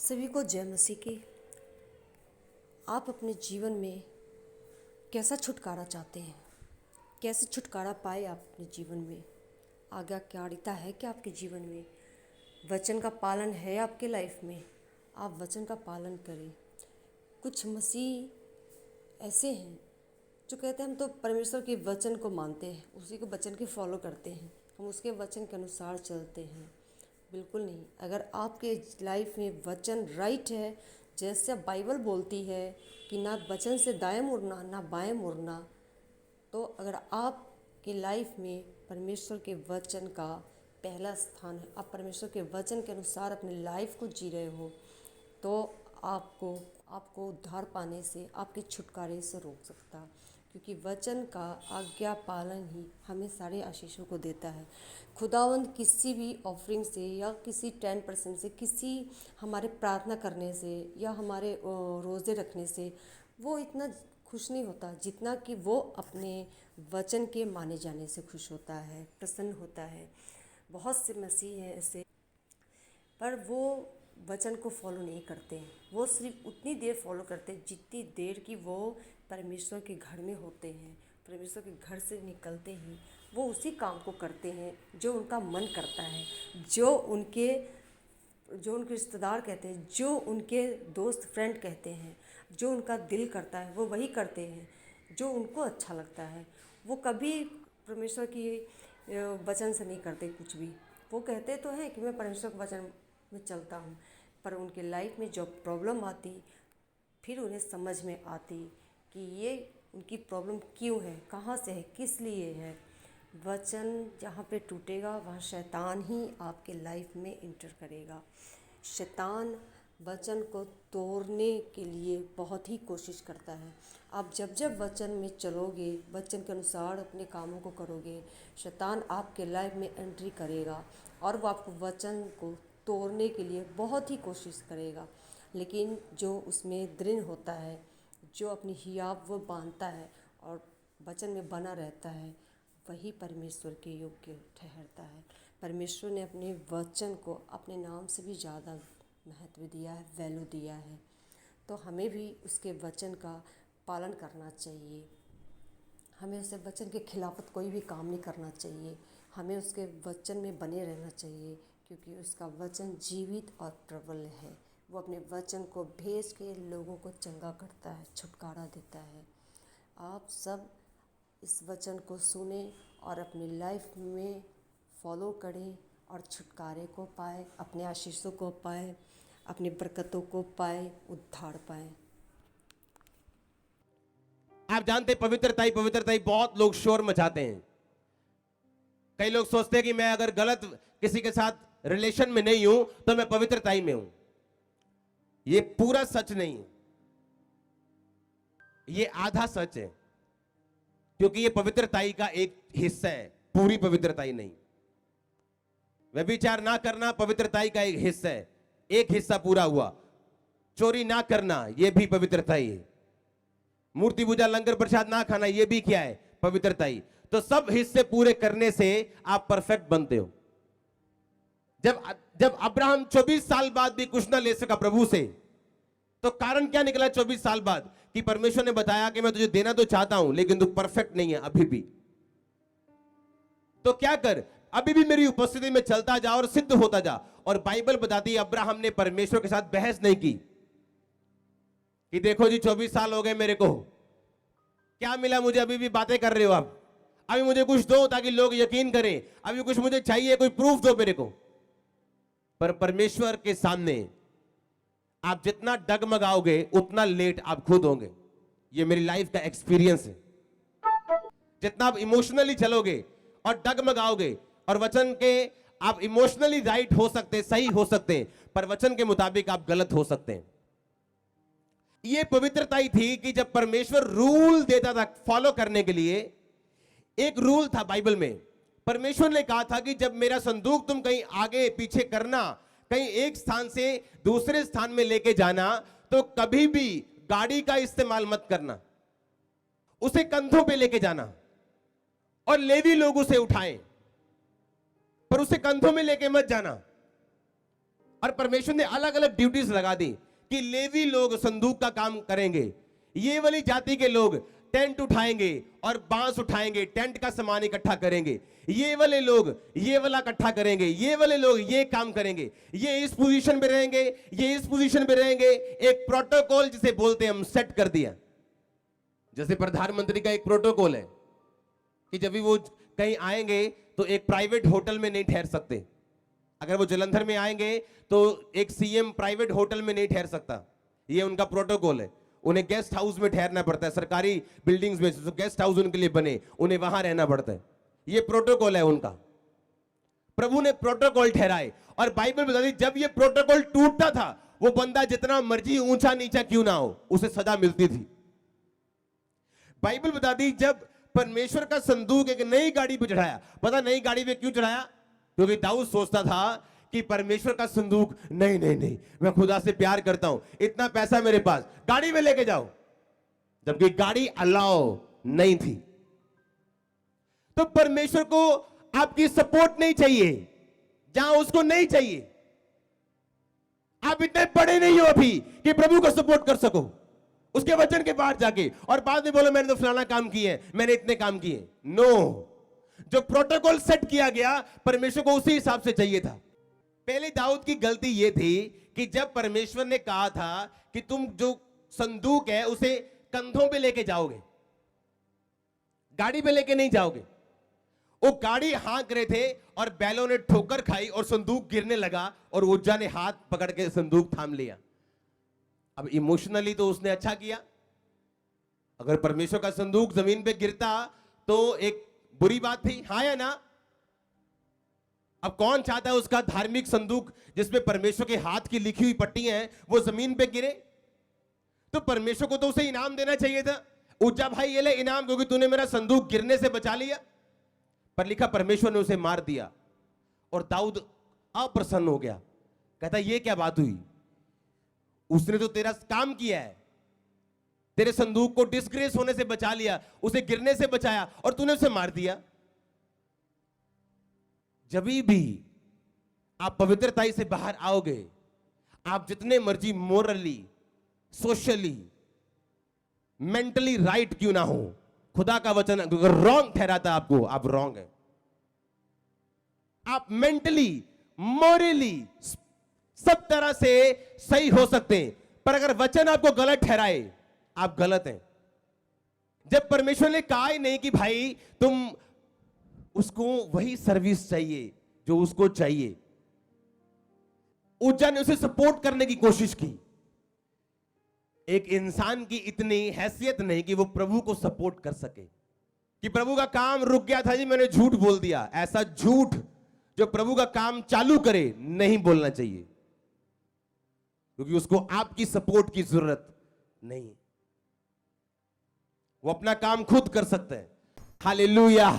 सभी को जय मसीह की। आप अपने जीवन में कैसा छुटकारा चाहते हैं? कैसे छुटकारा पाए आप अपने जीवन में? आज्ञाकारिता है क्या आपके जीवन में? वचन का पालन है आपके लाइफ में? आप वचन का पालन करें। कुछ मसीह ऐसे हैं जो कहते हैं हम तो परमेश्वर के वचन को मानते हैं, उसी को वचन के फॉलो करते हैं, हम उसके वचन के अनुसार चलते हैं। बिल्कुल नहीं। अगर आपके लाइफ में वचन राइट है, जैसे बाइबल बोलती है कि ना वचन से दाएं मुड़ना ना बाएं मुड़ना, तो अगर आपकी लाइफ में परमेश्वर के वचन का पहला स्थान है, आप परमेश्वर के वचन के अनुसार अपनी लाइफ को जी रहे हो, तो आपको आपको उद्धार पाने से, आपके छुटकारे से रोक सकता, क्योंकि वचन का आज्ञा पालन ही हमें सारे आशीषों को देता है। खुदावंद किसी भी ऑफरिंग से या किसी 10% से, किसी हमारे प्रार्थना करने से या हमारे रोज़े रखने से वो इतना खुश नहीं होता जितना कि वो अपने वचन के माने जाने से खुश होता है, प्रसन्न होता है। बहुत से मसीह हैं ऐसे, पर वो वचन को फॉलो नहीं करते हैं। वो सिर्फ उतनी देर फॉलो करते हैं जितनी देर की वो परमेश्वर के घर में होते हैं। परमेश्वर के घर से निकलते ही वो उसी काम को करते हैं जो उनका मन करता है, जो उनके रिश्तेदार कहते हैं, जो उनके दोस्त फ्रेंड कहते हैं, जो उनका दिल करता है वो वही करते हैं, जो उनको अच्छा लगता है। वो कभी परमेश्वर की वचन से नहीं करते कुछ भी। वो कहते तो हैं कि मैं परमेश्वर के वचन में चलता हूँ, पर उनके लाइफ में जो प्रॉब्लम आती, फिर उन्हें समझ में आती कि ये उनकी प्रॉब्लम क्यों है, कहाँ से है, किस लिए है। वचन जहाँ पे टूटेगा वहाँ शैतान ही आपके लाइफ में इंटर करेगा। शैतान वचन को तोड़ने के लिए बहुत ही कोशिश करता है। आप जब जब वचन में चलोगे, वचन के अनुसार अपने कामों को करोगे, शैतान आपके लाइफ में एंट्री करेगा और वो आपको वचन को तोड़ने के लिए बहुत ही कोशिश करेगा। लेकिन जो उसमें दृढ़ होता है, जो अपनी हियाव वो बांधता है और वचन में बना रहता है, वही परमेश्वर के योग्य ठहरता है। परमेश्वर ने अपने वचन को अपने नाम से भी ज़्यादा महत्व दिया है, वैल्यू दिया है। तो हमें भी उसके वचन का पालन करना चाहिए। हमें उसके वचन के खिलाफत कोई भी काम नहीं करना चाहिए। हमें उसके वचन में बने रहना चाहिए, क्योंकि उसका वचन जीवित और प्रबल है। वो अपने वचन को भेज के लोगों को चंगा करता है, छुटकारा देता है। आप सब इस वचन को सुने और अपनी लाइफ में फॉलो करें और छुटकारे को पाए, अपने आशीषों को पाए, अपनी बरकतों को पाए, उद्धार पाए। आप जानते हैं पवित्रता ही बहुत लोग शोर मचाते हैं। कई लोग सोचते हैं कि मैं अगर गलत किसी के साथ रिलेशन में नहीं हूं तो मैं पवित्रता में हूं। ये पूरा सच नहीं है, ये आधा सच है, क्योंकि ये पवित्रता का एक हिस्सा है, पूरी पवित्रता नहीं। व्यभिचार ना करना पवित्रता का एक हिस्सा है, एक हिस्सा पूरा हुआ। चोरी ना करना ये भी पवित्रता ही है। मूर्ति पूजा, लंगर प्रसाद ना खाना ये भी क्या है? पवित्रता ही। तो सब हिस्से पूरे करने से आप परफेक्ट बनते हो। जब अब्राहम 24 साल बाद भी कुछ ना ले सका प्रभु से, तो कारण क्या निकला 24 साल बाद? कि परमेश्वर ने बताया कि मैं तुझे देना तो चाहता हूं, लेकिन तू परफेक्ट नहीं है अभी भी। तो क्या कर, अभी भी मेरी उपस्थिति में चलता जा और सिद्ध होता जा। और बाइबल बताती है अब्राहम ने परमेश्वर के साथ बहस नहीं की कि देखो जी 24 साल हो गए मेरे को, क्या मिला मुझे, अभी भी बातें कर रहे हो आप, अभी मुझे कुछ दो ताकि लोग यकीन करें, अभी कुछ मुझे चाहिए, कोई प्रूफ दो मेरे को। पर परमेश्वर के सामने आप जितना डगमगाओगे उतना लेट आप खुद होंगे। ये मेरी लाइफ का एक्सपीरियंस है। जितना आप इमोशनली चलोगे और डगमगाओगे, और वचन के आप इमोशनली राइट हो सकते हैं, सही हो सकते हैं, पर वचन के मुताबिक आप गलत हो सकते हैं। ये पवित्रता ही थी कि जब परमेश्वर रूल देता था फॉलो करने के लिए, एक रूल था बाइबल में। परमेश्वर ने कहा था कि जब मेरा संदूक तुम कहीं आगे पीछे करना, कहीं एक स्थान से दूसरे स्थान में लेके जाना, तो कभी भी गाड़ी का इस्तेमाल मत करना, उसे कंधों पे लेके जाना। और लेवी लोग उसे उठाएं, पर उसे कंधों में लेके मत जाना। और परमेश्वर ने अलग अलग ड्यूटीज लगा दी कि लेवी लोग संदूक का काम करेंगे, ये वाली जाति के लोग टेंट उठाएंगे और बांस उठाएंगे, टेंट का सामान इकट्ठा करेंगे, ये वाले लोग ये वाला इकट्ठा करेंगे, ये वाले लोग ये काम करेंगे, ये इस पोजीशन पे रहेंगे, ये इस पोजीशन पे रहेंगे। एक प्रोटोकॉल जिसे बोलते हैं हम सेट कर दिया। जैसे प्रधानमंत्री का एक प्रोटोकॉल है कि जब भी वो कहीं आएंगे तो एक प्राइवेट होटल में नहीं ठहर सकते। अगर वो जलंधर में आएंगे तो एक सीएम प्राइवेट होटल में नहीं ठहर सकता, ये उनका प्रोटोकॉल है। उन्हें गेस्ट हाउस में ठहरना पड़ता है, सरकारी बिल्डिंग्स में जो गेस्ट हाउस उनके लिए बने उन्हें वहां रहना पड़ता है, ये प्रोटोकॉल है उनका। प्रभु ने प्रोटोकॉल ठहराए और बाइबल बताती जब ये प्रोटोकॉल टूटता था वो बंदा जितना मर्जी ऊंचा नीचा क्यों ना हो उसे सजा मिलती थी। बाइबल बताती जब परमेश्वर का संदूक एक नई गाड़ी पे चढ़ाया, पता नई गाड़ी पे क्यों चढ़ाया? क्योंकि दाऊद सोचता था कि परमेश्वर का संदूक नहीं नहीं नहीं, मैं खुदा से प्यार करता हूं, इतना पैसा मेरे पास, गाड़ी में लेके जाओ, जबकि गाड़ी अलाउ नहीं थी। तो परमेश्वर को आपकी सपोर्ट नहीं चाहिए जहां उसको नहीं चाहिए। आप इतने बड़े नहीं हो अभी कि प्रभु को सपोर्ट कर सको उसके वचन के बाहर जाके और बाद में बोलो मैंने तो फलाना काम किए, मैंने इतने काम किए। नो, जो प्रोटोकॉल सेट किया गया परमेश्वर को उसी हिसाब से चाहिए था। पहले दाऊद की गलती यह थी कि जब परमेश्वर ने कहा था कि तुम जो संदूक है उसे कंधों पे लेके जाओगे, गाड़ी पे लेके नहीं जाओगे। वो गाड़ी हाँक रहे थे और बैलों ने ठोकर खाई और संदूक गिरने लगा और उज्जा ने हाथ पकड़ के संदूक थाम लिया। अब इमोशनली तो उसने अच्छा किया, अगर परमेश्वर का संदूक जमीन पे गिरता तो एक बुरी बात थी, हाँ या ना? अब कौन चाहता है उसका धार्मिक संदूक जिसमें परमेश्वर के हाथ की लिखी हुई पट्टियां हैं वो जमीन पे गिरे? तो परमेश्वर को तो उसे इनाम देना चाहिए था, उज्जा भाई ये ले इनाम क्योंकि तूने मेरा संदूक गिरने से बचा लिया। पर लिखा परमेश्वर ने उसे मार दिया और दाऊद अप्रसन्न हो गया, कहता ये क्या बात हुई? उसने तो तेरा काम किया है, तेरे संदूक को डिस्ग्रेस होने से बचा लिया, उसे गिरने से बचाया और तूने उसे मार दिया। जब भी आप पवित्रताई से बाहर आओगे, आप जितने मर्जी मोरली, सोशली, मेंटली राइट क्यों ना हो, खुदा का वचन अगर रॉन्ग ठहराता है आपको, आप रॉन्ग है। आप मेंटली, मोरली सब तरह से सही हो सकते हैं, पर अगर वचन आपको गलत ठहराए आप गलत हैं। जब परमेश्वर ने कहा ही नहीं कि भाई तुम उसको वही सर्विस चाहिए जो उसको चाहिए, उज्जा ने उसे सपोर्ट करने की कोशिश की। एक इंसान की इतनी हैसियत नहीं कि वो प्रभु को सपोर्ट कर सके, कि प्रभु का काम रुक गया था जी मैंने झूठ बोल दिया। ऐसा झूठ जो प्रभु का काम चालू करे नहीं बोलना चाहिए, क्योंकि उसको आपकी सपोर्ट की जरूरत नहीं, वो अपना काम खुद कर सकते हैं। हालेलुया।